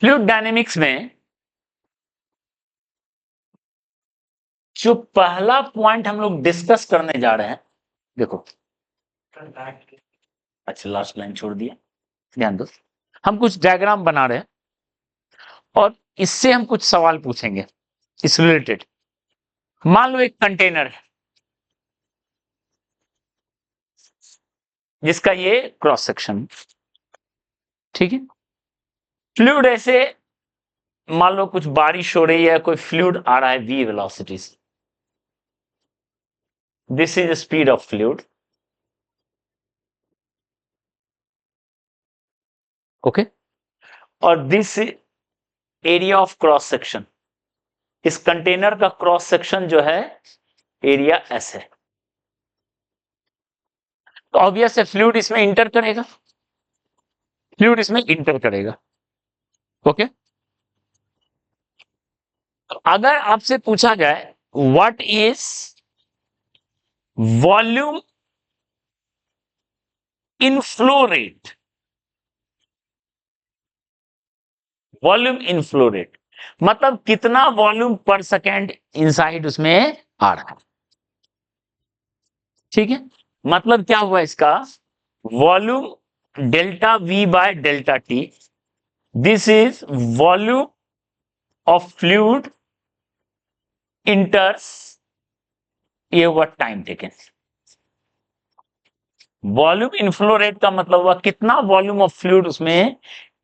Fluid dynamics में जो पहला पॉइंट हम लोग डिस्कस करने जा रहे हैं, देखो अच्छा लास्ट लाइन छोड़ दिया, ध्यान दो। हम कुछ डायग्राम बना रहे हैं और इससे हम कुछ सवाल पूछेंगे इस रिलेटेड। मान लो एक कंटेनर है जिसका ये क्रॉस सेक्शन, ठीक है। फ्लूइड ऐसे मान लो कुछ बारिश हो रही है, कोई फ्लूइड आ रहा है v वेलोसिटी से, this is speed of fluid, okay. और this area of cross section, इस कंटेनर का क्रॉस सेक्शन जो है एरिया एस है। तो ऑब्वियस है फ्लूइड इसमें इंटर करेगा, फ्लूइड इसमें इंटर करेगा, ओके। तो अगर आपसे पूछा जाए what is volume in flow rate, volume in flow rate मतलब कितना वॉल्यूम पर सेकेंड इनसाइड उसमें आ रहा है, ठीक है। मतलब क्या हुआ इसका, volume delta we by delta T, this is volume of fluid इंटर्स, ये हुआ time taken. Volume inflow rate का मतलब हुआ कितना वॉल्यूम ऑफ फ्लूइड उसमें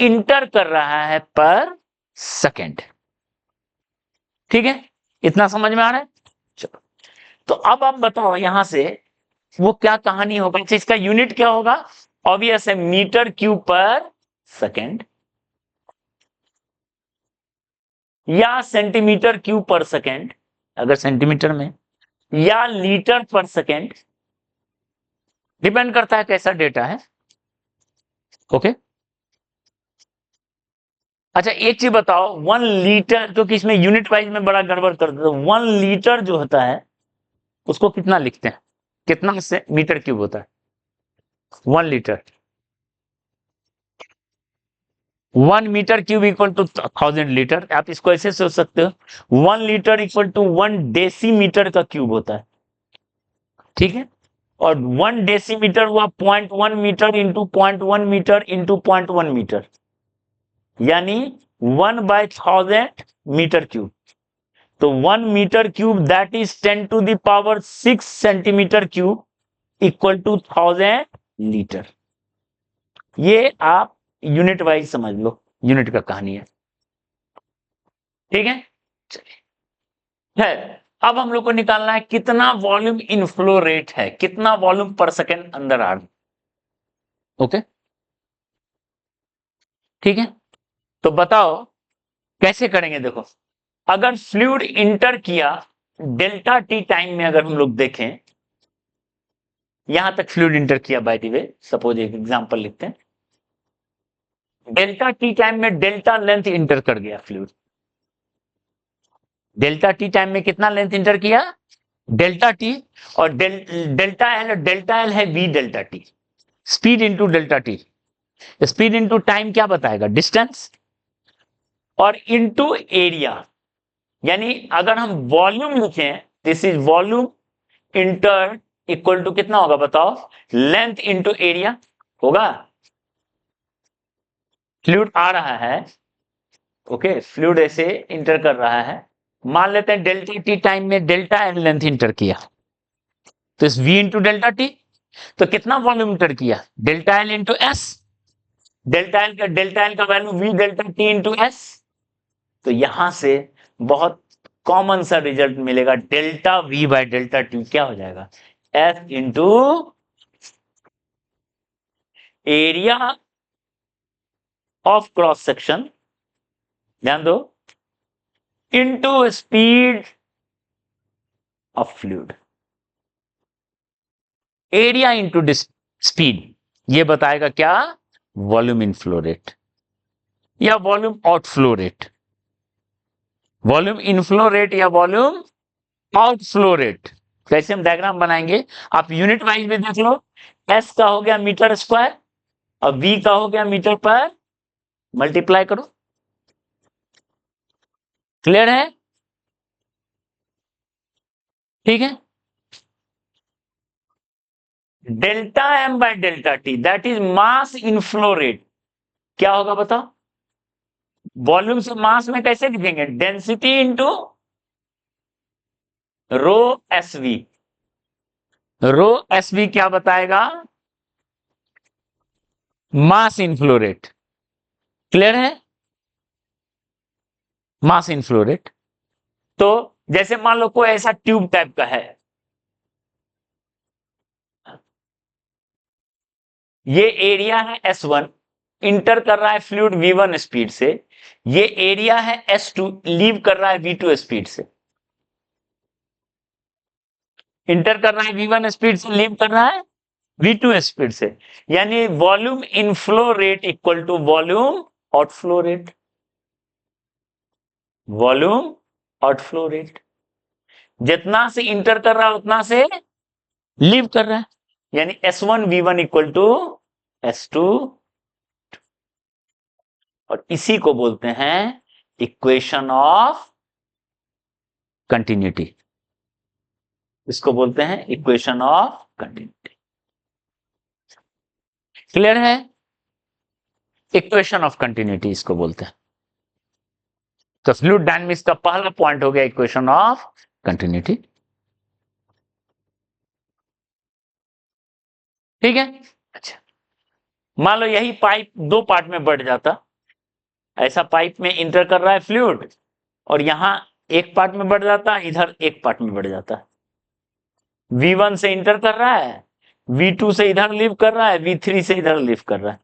इंटर कर रहा है पर सेकेंड, ठीक है। इतना समझ में आ रहा है। चलो, तो अब आप बताओ यहां से वो क्या कहानी होगा, इसका यूनिट क्या होगा, ऑब्वियस है मीटर क्यूब पर सेकेंड या सेंटीमीटर क्यूब पर सेकेंड अगर सेंटीमीटर में, या लीटर पर सेकेंड, डिपेंड करता है कैसा डेटा है, ओके। अच्छा एक चीज बताओ, 1 लीटर, क्योंकि इसमें यूनिट वाइज में बड़ा गड़बड़ कर देते, 1 लीटर जो होता है उसको कितना लिखते हैं, कितना से मीटर क्यूब होता है 1 litre, 1 metre cube equal to 1000 litre. आप इसको ऐसे सोच सकते हो 1 लीटर इक्वल टू 1 डेसीमीटर का क्यूब होता है, ठीक है। और 1 डेसीमीटर हुआ 0.1 metre into 0.1 metre into 0.1 metre, यानी 1/1000 मीटर क्यूब। तो 1 metre cube that is 10⁶ centimetre cube equal to 1000 litre. ये आप यूनिट वाइज समझ लो, यूनिट का कहानी है, ठीक है। चलिए है, अब हम लोग को निकालना है कितना वॉल्यूम इनफ्लो रेट है, कितना वॉल्यूम पर सेकेंड अंदर आ रहा, ओके, ठीक है। तो बताओ कैसे करेंगे, देखो अगर फ्लूइड इंटर किया डेल्टा टी टाइम में, अगर हम लोग देखें यहां तक फ्लूइड इंटर किया, बाय द वे सपोज एक एग्जांपल लिखते हैं, डेल्टा टी टाइम में डेल्टा लेंथ इंटर कर गया फ्लूइड, डेल्टा टी टाइम में कितना लेंथ इंटर किया डेल्टा टी, और डेल्टा एल है we delta T, speed into delta T, speed into time क्या बताएगा, डिस्टेंस, और इंटू एरिया, यानी अगर हम वॉल्यूम लिखें, this is volume into equal to कितना होगा बताओ, लेंथ इंटू एरिया होगा। फ्लूइड आ रहा है, ओके, फ्लूइड ऐसे इंटर कर रहा है, मान लेते हैं डेल्टा टी टाइम में डेल्टा एल लेंथ इंटर किया, तो इस v इंटू डेल्टा टी, तो कितना वॉल्यूम इंटर किया delta L into S, delta L का value v delta T into S. तो यहां से बहुत कॉमन सा रिजल्ट मिलेगा, delta v by delta T क्या हो जाएगा, F into area of cross section, ध्यान दो, into speed of fluid, area into speed, ये बताएगा क्या, वॉल्यूम इन फ्लो रेट या volume out flow rate, volume inflow rate या वॉल्यूम आउट फ्लो रेट। कैसे हम डायग्राम बनाएंगे, आप यूनिट वाइज में देख लो, एस का हो गया मीटर स्क्वायर और वी का हो गया मीटर पर, मल्टीप्लाई करो, क्लियर है? ठीक है, delta M by delta T that is mass in flow rate, क्या होगा बताओ? वॉल्यूम से मास में कैसे लिखेंगे? Density into rho S V. Rho S V क्या बताएगा? Mass in flow rate. Clear है? Mass in flow rate. तो जैसे मान लो कोई ऐसा ट्यूब टाइप का है, ये एरिया है S1, इंटर कर रहा है फ्लूइड V1 स्पीड से, ये एरिया है S2, लीव कर रहा है V2 स्पीड से। इंटर कर रहा है V1 स्पीड से, लीव कर रहा है V2 स्पीड से, यानी volume in flow rate equal to volume out flow rate. Volume out flow rate, जितना से इंटर कर रहा है उतना से लीव कर रहा है, यानी S1 V1 equal to S2, और इसी को बोलते हैं इक्वेशन ऑफ कंटिन्यूटी। इसको बोलते हैं इक्वेशन ऑफ कंटिन्यूटी। क्लियर है? इक्वेशन ऑफ कंटिन्यूटी इसको बोलते हैं। तो फ्लूइड डायनामिक्स का पहला पॉइंट हो गया इक्वेशन ऑफ कंटिन्यूटी। ठीक है, अच्छा मान लो यही पाइप दो पार्ट में बढ़ जाता, ऐसा पाइप में इंटर कर रहा है फ्लूइड, और यहां एक पार्ट में बढ़ जाता, इधर एक पार्ट में बढ़ जाता। V1 से इंटर कर रहा है, V2 से इधर लीव कर रहा है, V3 से इधर लीव कर रहा है।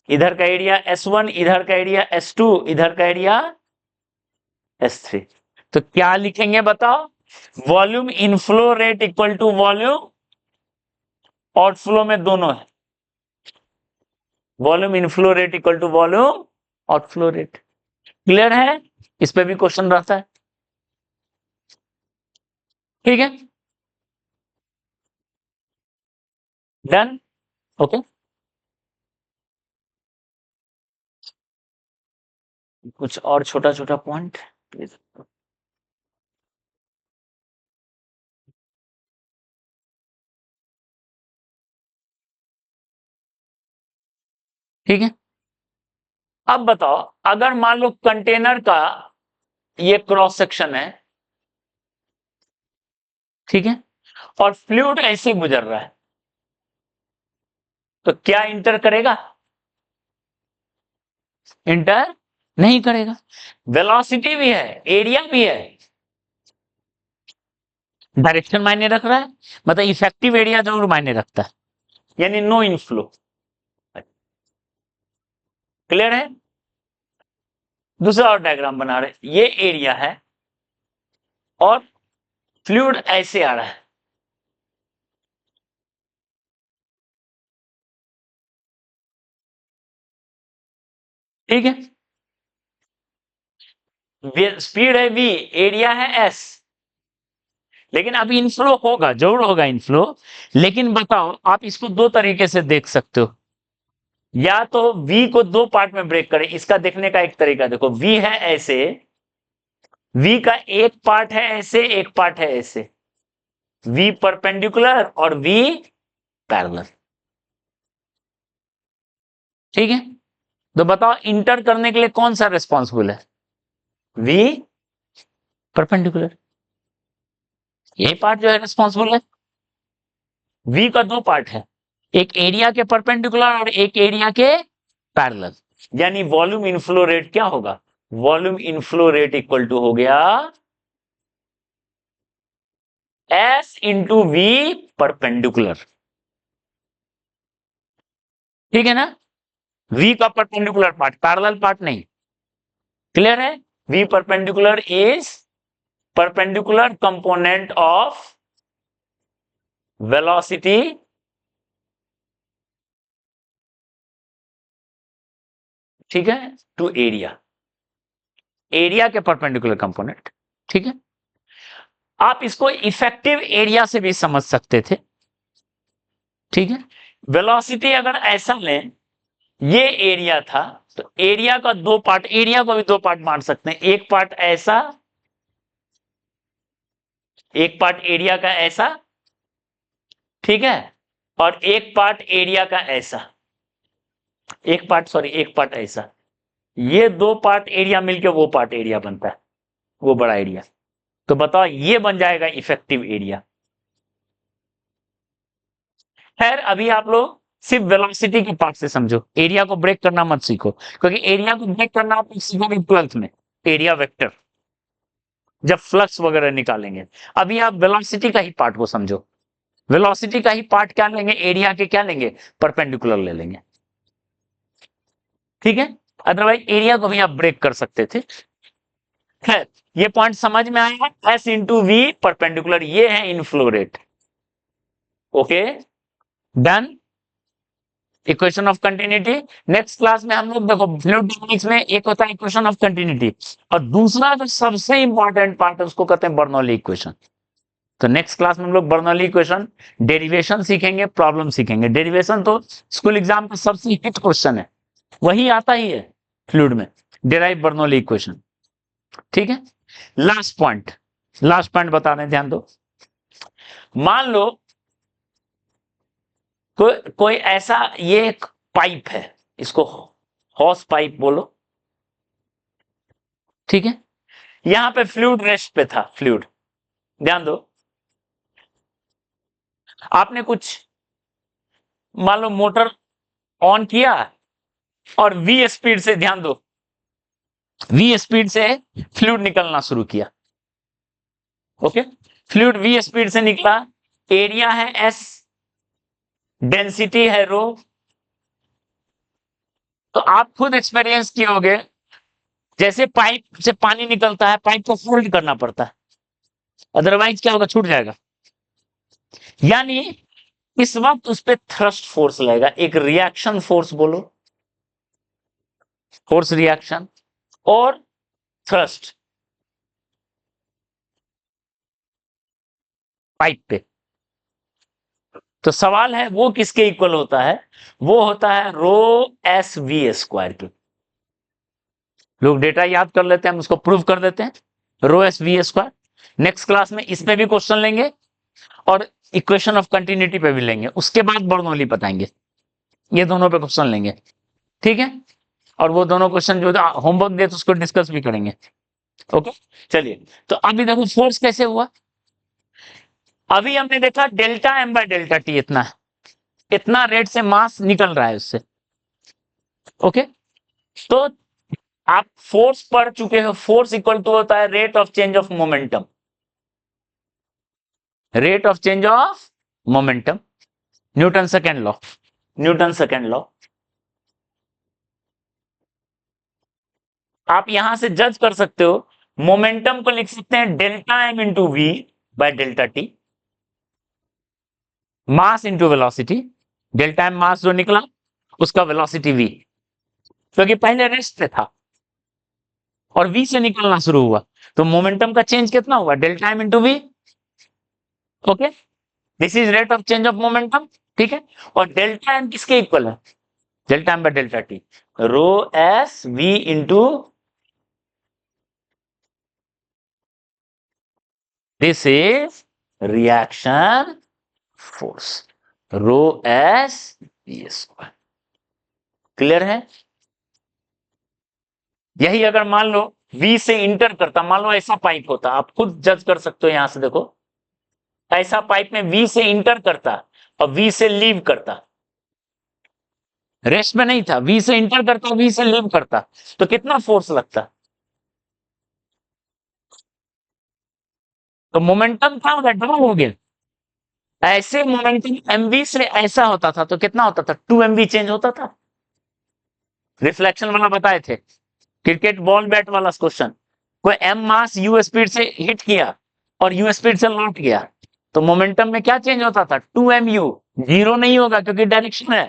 इधर का एरिया S1, इधर का एरिया S2, इधर का एरिया S3। तो क्या लिखेंगे बताओ? Volume inflow rate equal to volume outflow में दोनों है, volume inflow rate equal to volume outflow rate. Clear है? इस पे भी क्वेश्चन रहता है। ठीक है, डन, ओके। कुछ और छोटा छोटा पॉइंट प्लीज। ठीक है, अब बताओ अगर मान लो कंटेनर का ये क्रॉस सेक्शन है, ठीक है, और फ्लूइड ऐसे गुजर रहा है, तो क्या इंटर करेगा? इंटर नहीं करेगा। वेलोसिटी भी है, एरिया भी है, डायरेक्शन मायने रख रहा है, मतलब इफेक्टिव एरिया जरूर मायने रखता है, यानी नो इनफ्लो। क्लियर है? दूसरा और डायग्राम बना रहे, ये एरिया है और फ्लूइड ऐसे आ रहा है, ठीक है, स्पीड है v, एरिया है s, लेकिन अभी इनफ्लो होगा, जरूर होगा इनफ्लो। लेकिन बताओ आप इसको दो तरीके से देख सकते हो, या तो v को दो पार्ट में ब्रेक करें। इसका देखने का एक तरीका देखो, v है ऐसे, v का एक पार्ट है ऐसे, एक पार्ट है ऐसे, v परपेंडिकुलर और v पैरेलल। ठीक है, तो बताओ इंटर करने के लिए कौन सा रिस्पॉन्सिबल है? v परपेंडिकुलर, ये पार्ट जो है रिस्पॉन्सिबल है। v का दो पार्ट है, एक एरिया के परपेंडिकुलर और एक एरिया के पैरेलल, यानी वॉल्यूम इनफ्लो रेट क्या होगा? Volume inflow rate equal to हो गया S इंटू वी परपेंडिकुलर। ठीक है ना? v का परपेंडिकुलर पार्ट, पैरेलल पार्ट नहीं। क्लियर है? v perpendicular is perpendicular component of velocity ठीक है टू एरिया, एरिया के परपेंडिकुलर कंपोनेंट। ठीक है, आप इसको इफेक्टिव एरिया से भी समझ सकते थे। ठीक है, वेलोसिटी अगर ऐसा लें ये एरिया था, तो एरिया का दो पार्ट, एरिया को भी दो पार्ट मान सकते हैं, एक पार्ट ऐसा, एक पार्ट एरिया का ऐसा, ठीक है, और एक पार्ट एरिया का ऐसा, एक पार्ट सॉरी एक पार्ट ऐसा। ये दो पार्ट एरिया मिलके वो पार्ट एरिया बनता है, वो बड़ा एरिया। तो बताओ ये बन जाएगा इफेक्टिव एरिया। खैर अभी आप लोग सिर्फ वेलोसिटी के पार्ट से समझो, एरिया को ब्रेक करना मत सीखो, क्योंकि एरिया को ब्रेक करना आप सीखोगे 12th में, एरिया वेक्टर, जब फ्लक्स वगैरह निकालेंगे। अभी आप वेलोसिटी का ही पार्ट को समझो, वेलोसिटी का ही पार्ट क्या लेंगे, एरिया के क्या लेंगे, परपेंडिकुलर ले लेंगे, ठीक है। अदरवाइज एरिया को भी आप ब्रेक कर सकते थे। खैर ये पॉइंट समझ में आया, एस इंटू वी परपेंडिकुलर, ये है inflow rate. Okay done, equation of continuity. Next class में हम लोग देखो फ्लूइड डायनामिक्स में एक होता है इक्वेशन ऑफ कंटिन्यूटी, और दूसरा जो सबसे इंपॉर्टेंट पार्ट है उसको कहते हैं बर्नौली इक्वेशन। तो नेक्स्ट क्लास में हम लोग बर्नौली इक्वेशन, डेरिवेशन सीखेंगे, प्रॉब्लम सीखेंगे। डेरिवेशन तो स्कूल एग्जाम का सबसे हिट क्वेश्चन है, वही आता ही है फ्लूइड में, डिराइव बर्नौली इक्वेशन, ठीक है। लास्ट पॉइंट, लास्ट पॉइंट बता दें, ध्यान दो। मान लो कोई ऐसा, ये एक पाइप है, इसको हॉस पाइप बोलो, ठीक है। यहां पे फ्लूइड रेस्ट पे था, फ्लूइड, ध्यान दो। आपने कुछ मान लो मोटर ऑन किया और वी स्पीड से, ध्यान दो, वी स्पीड से फ्लूइड निकलना शुरू किया। ओके, फ्लूइड वी स्पीड से निकला, एरिया है एस, डेंसिटी है रो। तो आप खुद एक्सपीरियंस किए होगे, जैसे पाइप से पानी निकलता है, पाइप को फोल्ड करना पड़ता है, अदरवाइज क्या होगा, छूट जाएगा। यानी इस वक्त उस पर थ्रस्ट फोर्स लगेगा, एक रिएक्शन फोर्स बोलो, फोर्स रिएक्शन और थ्रस्ट पाइप पे। तो सवाल है वो किसके इक्वल होता है, वो होता है रो एस वी स्क्वायर के। लोग डेटा याद कर लेते हैं, हम उसको प्रूव कर देते हैं, rho S V square. Next class में इस पे भी क्वेश्चन लेंगे और इक्वेशन ऑफ कंटिन्यूटी पे भी लेंगे, उसके बाद बर्नौली बताएंगे, ये दोनों पे क्वेश्चन लेंगे, ठीक है। और वो दोनों क्वेश्चन जो होमवर्क दे तो उसको डिस्कस भी करेंगे। ओके चलिए, तो अभी देखो फोर्स कैसे हुआ। अभी हमने देखा delta M by delta T, इतना इतना रेट से मास निकल रहा है उससे। ओके, तो आप फोर्स पढ़ चुके हो, फोर्स इक्वल टू होता है rate of change of momentum, rate of change of momentum, Newton second law, Newton second law. आप यहां से जज कर सकते हो, मोमेंटम को लिख सकते हैं delta M into V by delta T, mass into velocity, delta M mass जो निकला उसका वेलोसिटी वी, क्योंकि पहले रेस्ट पे था और वी से निकलना शुरू हुआ, तो मोमेंटम का चेंज कितना हुआ, delta M into V. Okay, this is rate of change of momentum, ठीक है। और डेल्टा एम किसके इक्वल है, delta M by delta T, rho S V into, this is reaction force, rho S V square. Clear है। यही अगर मान लो वी से इंटर करता, मान लो ऐसा पाइप होता, आप खुद जज कर सकते हो, यहां से देखो, ऐसा पाइप में वी से इंटर करता और वी से लीव करता, रेस्ट में नहीं था, वी से इंटर करता वी से लीव करता, तो कितना फोर्स लगता, तो मोमेंटम क्या होगा, डबल हो गया। ऐसे मोमेंटम एमवी से ऐसा होता था तो कितना होता था, 2 MV चेंज होता था। रिफ्लेक्शन वाला बताए थे, क्रिकेट बॉल बैट वाला क्वेश्चन, कोई एम मास यू स्पीड से हिट किया और यू स्पीड से लौट गया, तो मोमेंटम में क्या चेंज होता था, 2 MU, जीरो नहीं होगा क्योंकि डायरेक्शन है।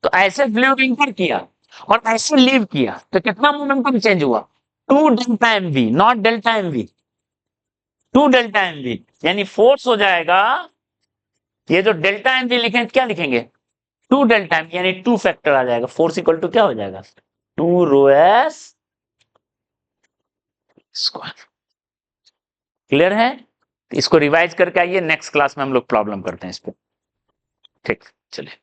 तो ऐसे फ्लूइड इंटर किया और ऐसे लीव किया तो कितना मोमेंटम चेंज हुआ, 2 delta MV, not delta MV, 2 delta MV, यानी फोर्स हो जाएगा, ये जो डेल्टा MV लिखेंगे क्या लिखेंगे, 2 डेल्टा एम यानी 2 फैक्टर आ जाएगा। फोर्स इक्वल टू क्या हो जाएगा 2 रो एस स्क्वायर। क्लियर है? इसको रिवाइज करके आइए, नेक्स्ट क्लास में हम लोग प्रॉब्लम करते हैं इस पे। ठीक, चलिए।